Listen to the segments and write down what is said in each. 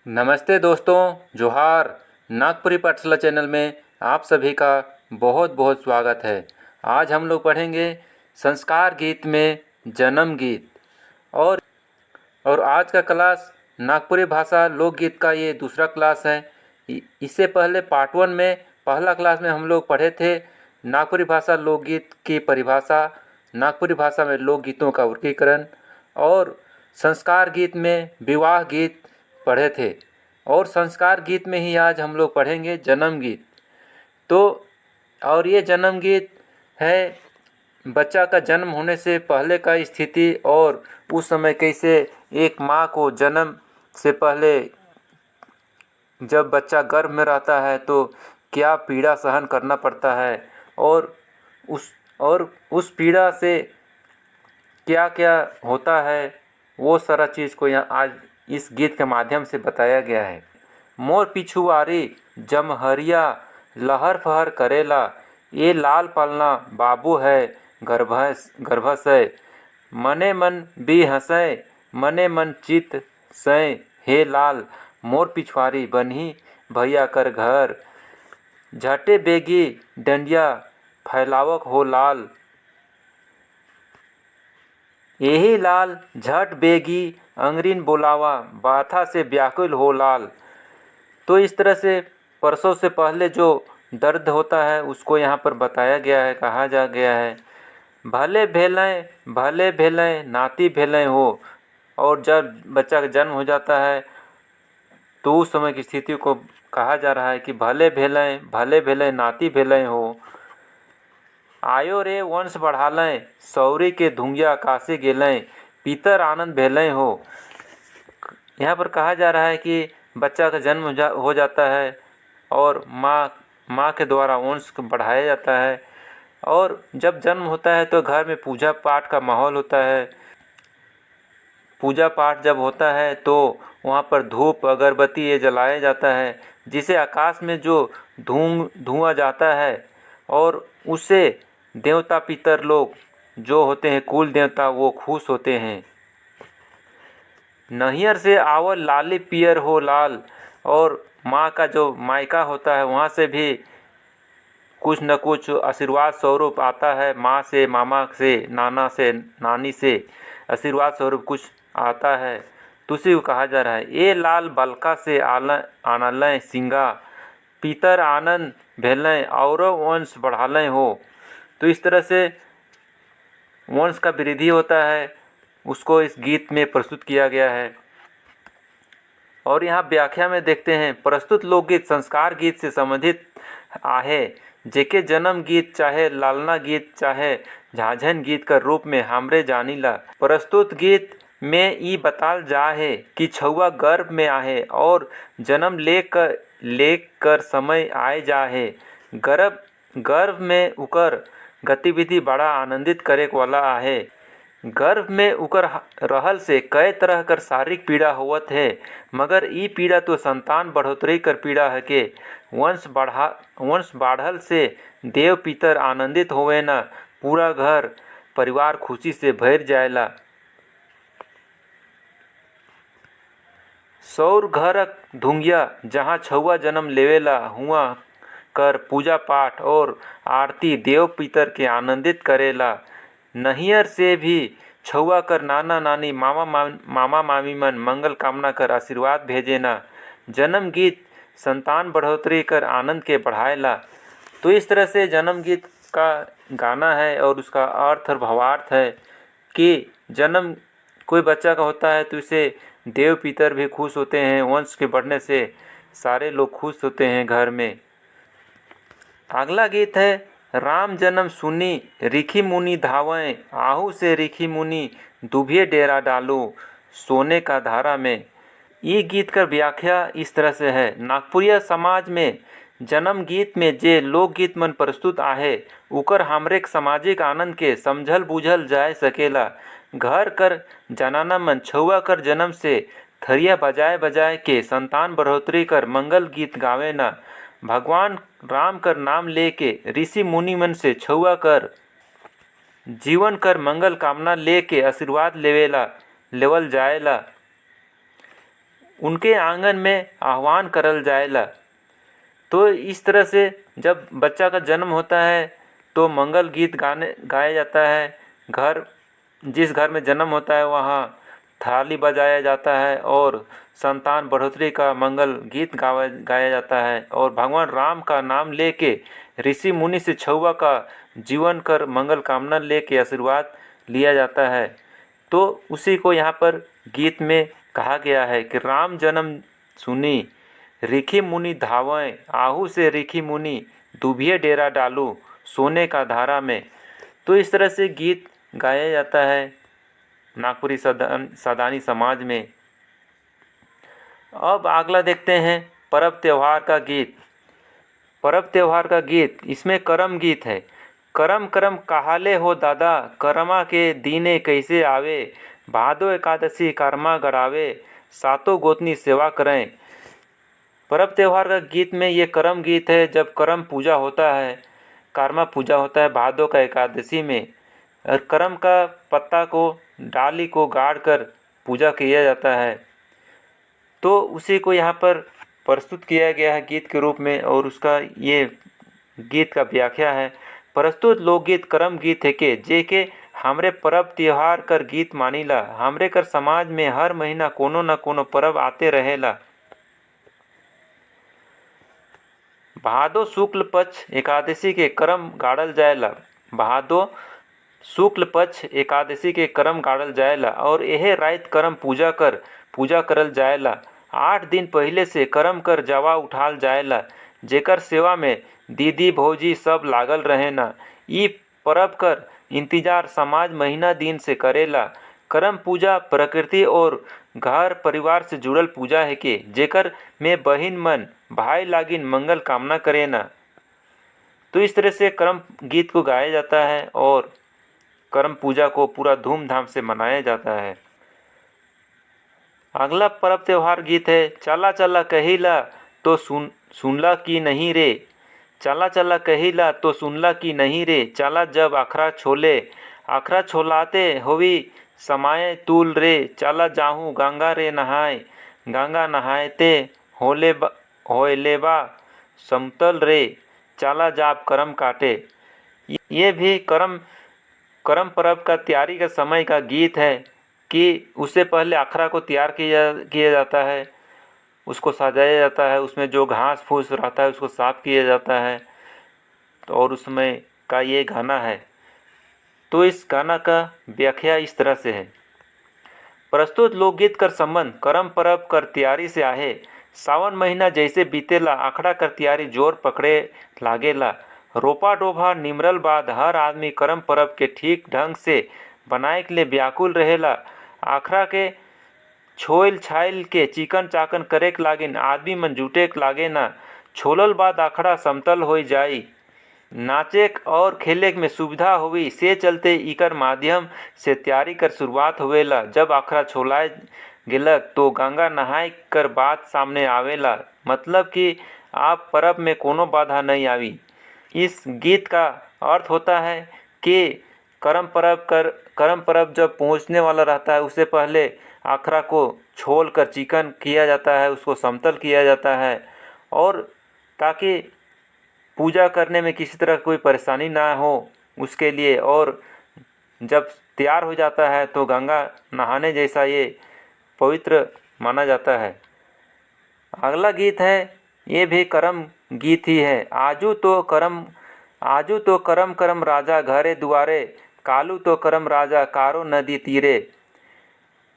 नमस्ते दोस्तों, जोहार। नागपुरी पाठशाला चैनल में आप सभी का बहुत बहुत स्वागत है। आज हम लोग पढ़ेंगे संस्कार गीत में जन्म गीत। और आज का क्लास नागपुरी भाषा लोकगीत का ये दूसरा क्लास है। इससे पहले पार्ट 1 में पहला क्लास में हम लोग पढ़े थे नागपुरी भाषा लोकगीत की परिभाषा, नागपुरी भाषा में लोकगीतों का वर्गीकरण और संस्कार गीत में विवाह गीत पढ़े थे। और संस्कार गीत में ही आज हम लोग पढ़ेंगे जन्म गीत। तो और ये जन्म गीत है बच्चा का जन्म होने से पहले का स्थिति और उस समय कैसे एक माँ को जन्म से पहले जब बच्चा गर्भ में रहता है तो क्या पीड़ा सहन करना पड़ता है और उस पीड़ा से क्या क्या होता है, वो सारा चीज़ को यहाँ आज इस गीत के माध्यम से बताया गया है। मोर पिछुआरी जमहरिया लहर फहर करेला, ये लाल पालना बाबू है गर्भसय, मने मन भी हंसय मने मन चित सय, हे लाल मोर पिछुआरी बन्ही भैया कर घर, झटे बेगी डंडिया फैलावक हो लाल, यही लाल झट बेगी अंगरीन बोलावा बाथा से व्याकुल हो लाल। तो इस तरह से प्रसव से पहले जो दर्द होता है उसको यहाँ पर बताया गया है, कहा जा गया है। भले भेलें नाती भेलें हो। और जब बच्चा का जन्म हो जाता है तो उस समय की स्थिति को कहा जा रहा है कि भले भेलें नाती भेलें हो। आयो रे वंश बढ़ालें सौरी के धुंगिया कासे गेलें, पीतर आनंद भेलें हो। यहाँ पर कहा जा रहा है कि बच्चा का जन्म हो जाता है और माँ के द्वारा वंश को बढ़ाया जाता है। और जब जन्म होता है तो घर में पूजा पाठ का माहौल होता है। पूजा पाठ जब होता है तो वहाँ पर धूप अगरबत्ती ये जलाया जाता है, जिसे आकाश में जो धुआं जाता है और उससे देवता पितर लोग जो होते हैं कुल देवता वो खुश होते हैं। नैहर से आवल लाली पियर हो लाल, और माँ का जो मायका होता है वहाँ से भी कुछ न कुछ आशीर्वाद स्वरूप आता है। माँ से, मामा से, नाना से, नानी से आशीर्वाद स्वरूप कुछ आता है, तो उसी को कहा जा रहा है। ये लाल बलका से आनलें सिंगा, पीतर आनंद भेलें और वंश बढ़ालें हो। तो इस तरह से वंश का वृद्धि होता है, उसको इस गीत में प्रस्तुत किया गया है। और यहाँ व्याख्या में देखते हैं, प्रस्तुत लोकगीत संस्कार गीत से संबंधित आहे, जेके जन्म गीत चाहे लालना गीत चाहे झाझन गीत का रूप में हमरे जानीला। प्रस्तुत गीत में ई बताल जाहे कि छुआ गर्भ में आहे और जन्म लेकर समय आए जाहे। गर्भ में उकर गतिविधि बड़ा आनंदित करे वाला आहे। गर्भ में उकर रहल से कई तरह कर शारीरिक पीड़ा होवत है, मगर ई पीड़ा तो संतान बढ़ोतरी कर पीड़ा है के वंश बाढ़ल से देव पितर आनंदित होवे न, पूरा घर परिवार खुशी से भर जाएला। सौर घरक धुंगिया जहाँ छुआ जन्म लेवेला, हुआ कर पूजा पाठ और आरती देव पितर के आनंदित करेला। नैहर से भी छुआ कर नाना नानी मामा मामी मन मंगल कामना कर आशीर्वाद भेजेना। जन्म गीत संतान बढ़ोतरी कर आनंद के बढ़ाएला। तो इस तरह से जन्म गीत का गाना है और उसका अर्थ और भावार्थ है कि जन्म कोई बच्चा का होता है तो इसे देव पितर भी खुश होते हैं, वंश के बढ़ने से सारे लोग खुश होते हैं घर में। अगला गीत है, राम जन्म सुनी रिखी मुनि धावें, आहू से रिखी मुनि दुभिये डेरा डालो सोने का धारा में। ये गीत का व्याख्या इस तरह से है, नागपुरिया समाज में जन्म गीत में जे लोकगीत मन प्रस्तुत आहे उकर हमरे सामाजिक आनंद के समझल बूझल जाए सकेला। घर कर जनाना मन छुआ कर जन्म से थरिया बजाए बजाए के संतान बढ़ोतरी कर मंगल गीत गावे न। भगवान राम कर नाम लेके ऋषि मुनि मन से छुआ कर जीवन कर मंगल कामना लेके आशीर्वाद लेवल जाएला। उनके आंगन में आह्वान करल जाएला। तो इस तरह से जब बच्चा का जन्म होता है तो मंगल गीत गाया जाता है। जिस घर में जन्म होता है वहाँ थाली बजाया जाता है और संतान बढ़ोतरी का मंगल गीत गाया जाता है और भगवान राम का नाम लेके ऋषि मुनि से छुआ का जीवन कर मंगल कामना लेके आशीर्वाद लिया जाता है। तो उसी को यहाँ पर गीत में कहा गया है कि राम जन्म सुनी ऋषि मुनि धावें, आहू से ऋषि मुनि दुभिये डेरा डालू सोने का धारा में। तो इस तरह से गीत गाया जाता है नागपुरी सादानी समाज में। अब अगला देखते हैं पर्व त्यौहार का गीत। पर्व त्यौहार का गीत, इसमें करम गीत है। करम करम कहाले हो दादा, करमा के दीने कैसे आवे, भादो एकादशी कर्मा गड़ावे, सातों गोतनी सेवा करें। पर्व त्यौहार का गीत में ये करम गीत है। जब करम पूजा होता है, कर्मा पूजा होता है भादो का एकादशी में, और करम का पत्ता को डाली को गाड़ कर पूजा किया जाता है। तो उसी को यहाँ पर प्रस्तुत किया गया है गीत के रूप में और उसका ये गीत का व्याख्या है। प्रस्तुत लोकगीत करम गीत है के जेके हमरे पर्व त्योहार कर गीत मानीला। हमरे कर समाज में हर महीना कोनो न कोनो पर्व आते रहेला। भादो शुक्ल पक्ष एकादशी के करम गाड़ल जाएला। भादो शुक्ल पक्ष एकादशी के करम गाड़ल जाएला और यह रात करम पूजा करल जाएला। 8 दिन पहले से करम कर जवा उठाल जाएला, जेकर सेवा में दीदी भौजी सब लागल रहेना। ई परब कर इंतजार समाज महीना दिन से करेला। करम पूजा प्रकृति और घर परिवार से जुड़ल पूजा है के जेकर में बहिन मन भाई लागिन मंगल कामना करेना। तो इस तरह से करम गीत को गाया जाता है और करम पूजा को पूरा धूमधाम से मनाया जाता है। अगला पर्व त्यौहार गीत है चला चला कहिला तो सुनला की नहीं रे। चला चला कहिला तो सुनला की नहीं रे। चला जब अखरा छोले, अखरा छोलाते होवी समाये तूल रे। चला जाहूँ गंगा रे नहाए, गंगा नहायते होले बा समतल रे। चला जाप करम काटे। ये भी करम पर्व का तैयारी का समय का गीत है कि उससे पहले अखरा को तैयार किया जाता है, उसको सजाया जाता है, उसमें जो घास फूस रहता है उसको साफ किया जाता है। तो और उसमें का ये गाना है। तो इस गाना का व्याख्या इस तरह से है। प्रस्तुत लोकगीत कर संबंध करम पर्व कर तैयारी से आहे। सावन महीना जैसे बीतेला अखड़ा कर तैयारी जोर पकड़े लागेला। रोपा डोभा निमरल बाद हर आदमी करम पर्व के ठीक ढंग से बनाए के लिए व्याकुल रहेला। आखरा के छोइल छाइल के चिकन चाकन करे के लागिन आदमी मन जुटे के लागे ना। छोलल बाद आखड़ा समतल हो जाई, नाचे और खेले में सुविधा हुई से चलते इकर माध्यम से तैयारी कर शुरुआत होवेला। जब आखड़ा छोलाए गेलक तो गंगा नहाय कर बात सामने आवेला, मतलब कि आप पर्व में कोनो बाधा नहीं आवी। इस गीत का अर्थ होता है कि करम पर्व जब पहुंचने वाला रहता है उससे पहले आखरा को छोल कर चिकन किया जाता है, उसको समतल किया जाता है और ताकि पूजा करने में किसी तरह कोई परेशानी ना हो उसके लिए। और जब तैयार हो जाता है तो गंगा नहाने जैसा ये पवित्र माना जाता है। अगला गीत है, ये भी करम गीत ही है। आजू तो करम करम राजा घरे दुआरे, कालू तो करम राजा कारो नदी तीरे।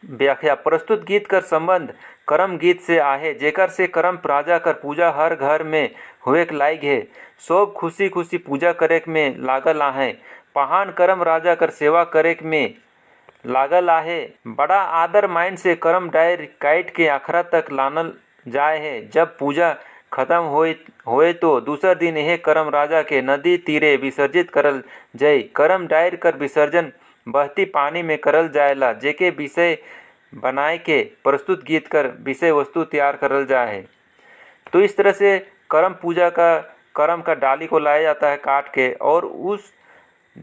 व्याख्या प्रस्तुत गीत कर संबंध करम गीत से आहे, जेकर से करम राजा कर पूजा हर घर में हुए के लायक है। सब खुशी खुशी पूजा करे में लागल आहे। पहान करम राजा कर सेवा करे में लागल आहे। बड़ा आदर माइन से करम डायर काट के आखरा तक लानल जाए है। जब पूजा खत्म होए तो दूसर दिन यह करम राजा के नदी तीरे विसर्जित करल जाए। करम डायर कर विसर्जन बहती पानी में करल जाएला, जेके विषय बनाए के प्रस्तुत गीत कर विषय वस्तु तैयार करल जाए है। तो इस तरह से करम का डाली को लाया जाता है काट के और उस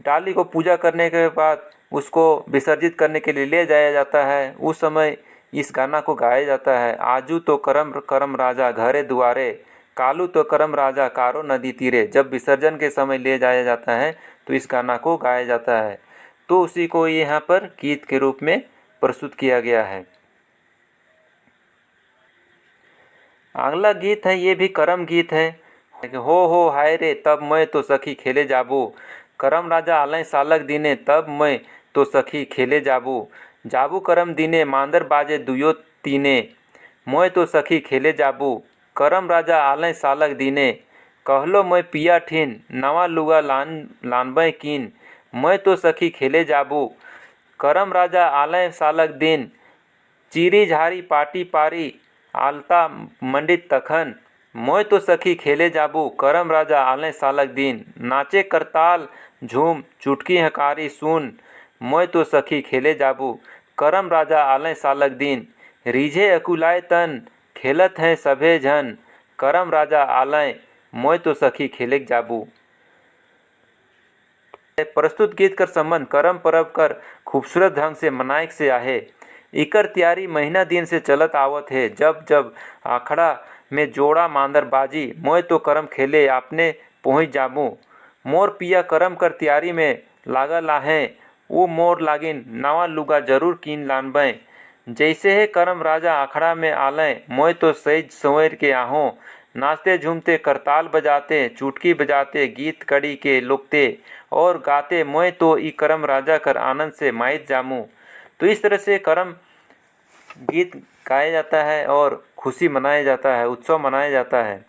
डाली को पूजा करने के बाद उसको विसर्जित करने के लिए ले जाया जाता है। उस समय इस गाना को गाया जाता है। आजू तो करम करम राजा घरे दुआरे, कालू तो करम राजा कारो नदी तीरे। जब विसर्जन के समय ले जाया जाता है तो इस गाना को गाया जाता है। तो उसी को यहाँ पर गीत के रूप में प्रस्तुत किया गया है। अगला गीत है, ये भी करम गीत है। हो हाय रे तब मैं तो सखी खेले जाबू, करम राजा आलय सालक दिने तब मैं तो सखी खेले जाबू। जाबू करम दिने मांदर बाजे दुयो तीने, मैं तो सखी खेले जाबू। करम राजा आलय सालक दिने, कहलो मैं पिया ठीन नवा लुगा लानबय कीन, मैं तो सखी खेले जाबू। करम राजा आलय सालक दिन, चीरी झारी पाटी पारी आलता मंडित तखन, मैं तो सखी खेले जाबू। करम राजा आलय सालक दिन, नाचे करताल झूम चुटकी हकारी सुन, मैं तो सखी खेले जाबू। करम राजा आलय सालक दिन, रीझे अकुलाय तन खेलत हैं सभे झन, करम राजा आलय मैं तो सखी खेले जाबू। प्रस्तुत गीत कर संबंध करम परब कर खूबसूरत ढंग से मनाइक से आहे। इकर तैयारी महीना दिन से चलत आवत है। जब जब आखड़ा में जोड़ा मांदर बाजी, मैं तो करम खेले आपने पहुँच जाबू। मोर पिया करम कर तैयारी में लागल आहें, वो मोर लागिन नवा लुगा जरूर कीन लानबय। जैसे है करम राजा आखड़ा में आलय, मैं तो सज संवर के आहों। नाचते झूमते करताल बजाते चुटकी बजाते गीत कड़ी के लोकते और गाते, मैं तो ई करम राजा कर आनंद से माइत जामू। तो इस तरह से करम गीत गाया जाता है और खुशी मनाया जाता है, उत्सव मनाया जाता है।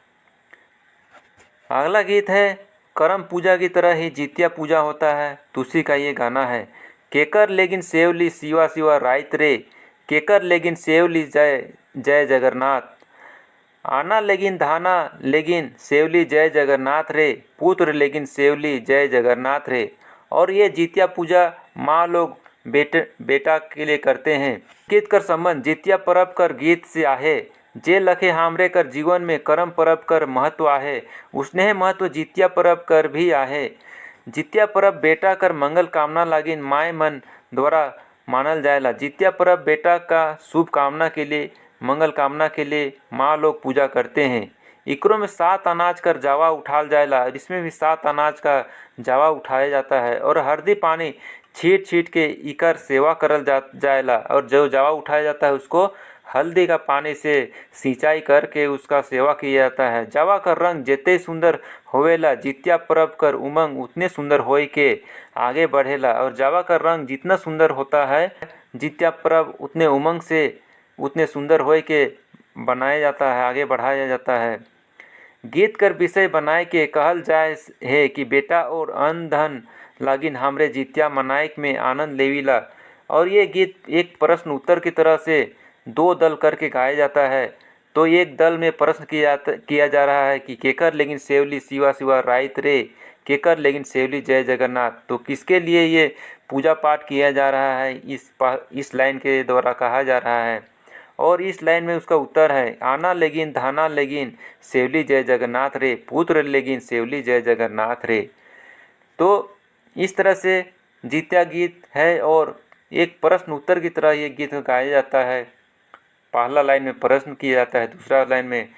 अगला गीत है, करम पूजा की तरह ही जितिया पूजा होता है, तो उसी का ये गाना है। केकर लेकिन सेवली सिवा सिवा राइत रे, केकर लेकिन सेवली जय जय जगन्नाथ। आना लेकिन धाना लेकिन सेवली जय जगन्नाथ रे, पुत्र लेकिन सेवली जय जगन्नाथ रे। और ये जितिया पूजा माँ लोग बेटा के लिए करते हैं। गीत कर संबंध जितिया परब कर गीत से आहे। जे लखे हामरे कर जीवन में करम परब कर महत्व आहे, उसने महत्व जितिया परब कर भी आहे। जितिया परब बेटा कर मंगल कामना लागिन माय मन द्वारा मानल जाएला। जितिया परब बेटा का शुभ कामना के लिए मंगल कामना के लिए माँ लोग पूजा करते हैं। इकरो में 7 अनाज कर जावा उठाल जाएला और इसमें भी 7 अनाज का जावा उठाया जाता है और हल्दी पानी छीट छीट के इकर सेवा करल जाएला। और जो जावा उठाया जाता है उसको हल्दी का पानी से सिंचाई करके उसका सेवा किया जाता है। जावा का रंग जितने सुंदर होवेला, जितिया परब कर उमंग उतने सुंदर होई के आगे बढ़ेला। और जावा का रंग जितना सुंदर होता है, जितिया परब उतने उमंग से उतने सुंदर होए के बनाया जाता है, आगे बढ़ाया जाता है। गीत कर विषय बनाए के कहल जाए है कि बेटा और अन्न धन लागिन हमरे जितिया मनाइक में आनंद लेविला। और ये गीत एक प्रश्न उत्तर की तरह से 2 दल करके गाया जाता है। तो एक दल में प्रश्न किया जा रहा है कि केकर लेकिन सेवली सिवा सिवा राइत रे, केकर लेकिन सेवली जय जगन्नाथ। तो किसके लिए ये पूजा पाठ किया जा रहा है, इस लाइन के द्वारा कहा जा रहा है। और इस लाइन में उसका उत्तर है, आना लेगिन धाना लेगिन सेवली जय जगन्नाथ रे, पुत्र लेगिन सेवली जय जगन्नाथ रे। तो इस तरह से जितिया गीत है और एक प्रश्न उत्तर की तरह ये गीत गाया जाता है। पहला लाइन में प्रश्न किया जाता है, दूसरा लाइन में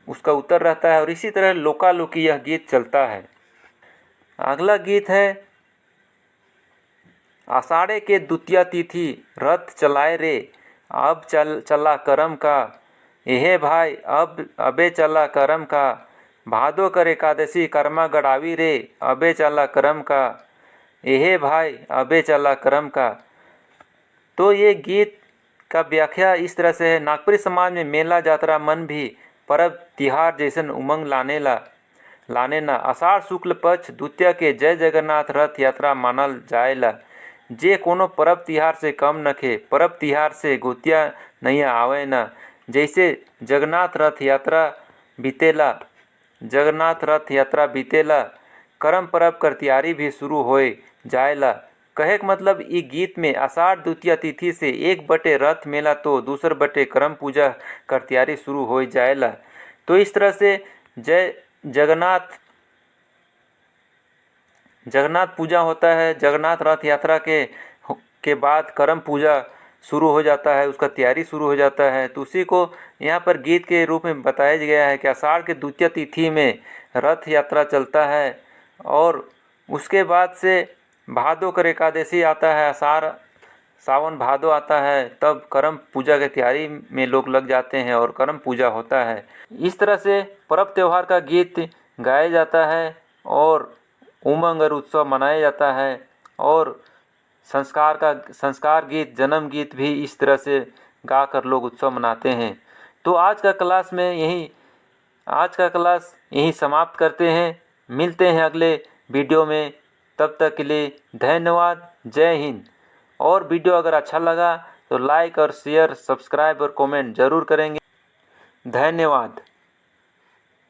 उसका उत्तर रहता है और इसी तरह लोकालोकी यह गीत चलता है। अगला गीत है, आषाढ़े के द्वितीया तिथि रथ चलाए रे, अब चला करम का, एहे भाई अबे चला करम का। भादो कर एकादशी कर्मा गड़ावी रे, अबे चला करम का, एहे भाई अबे चला करम का। तो ये गीत का व्याख्या इस तरह से है, नागपुरी समाज में मेला जात्रा मन भी परब तिहार जैसन उमंग लाने ना। आषाढ़ शुक्ल पक्ष द्वितीया के जय जगन्नाथ रथ यात्रा मानल जाएला। जे कोनो परब तिहार से कम नखे, परब तिहार से गोतिया नहीं आवे ना। जैसे जगन्नाथ रथ यात्रा बीतेला, करम परब कर तैयारी भी शुरू होए जाएला। कहे का मतलब ई गीत में आषाढ़ द्वितीया तिथि से 1 बटे रथ मेला तो दूसर बटे करम पूजा कर तैयारी शुरू हो जाएला। तो इस तरह से जय जगन्नाथ पूजा होता है। जगन्नाथ रथ यात्रा के बाद करम पूजा शुरू हो जाता है, उसका तैयारी शुरू हो जाता है। तो उसी को यहाँ पर गीत के रूप में बताया गया है कि आषाढ़ के द्वितीय तिथि में रथ यात्रा चलता है और उसके बाद से भादोकर एकादशी आता है, सावन भादो आता है, तब करम पूजा की तैयारी में लोग लग जाते हैं और करम पूजा होता है। इस तरह से पर्व त्यौहार का गीत गाया जाता है और उमंग और उत्सव मनाया जाता है। और संस्कार गीत, जन्म गीत भी इस तरह से गाकर लोग उत्सव मनाते हैं। तो आज का क्लास यहीं समाप्त करते हैं। मिलते हैं अगले वीडियो में, तब तक के लिए धन्यवाद। जय हिंद। और वीडियो अगर अच्छा लगा तो लाइक और शेयर, सब्सक्राइब और कमेंट ज़रूर करेंगे। धन्यवाद।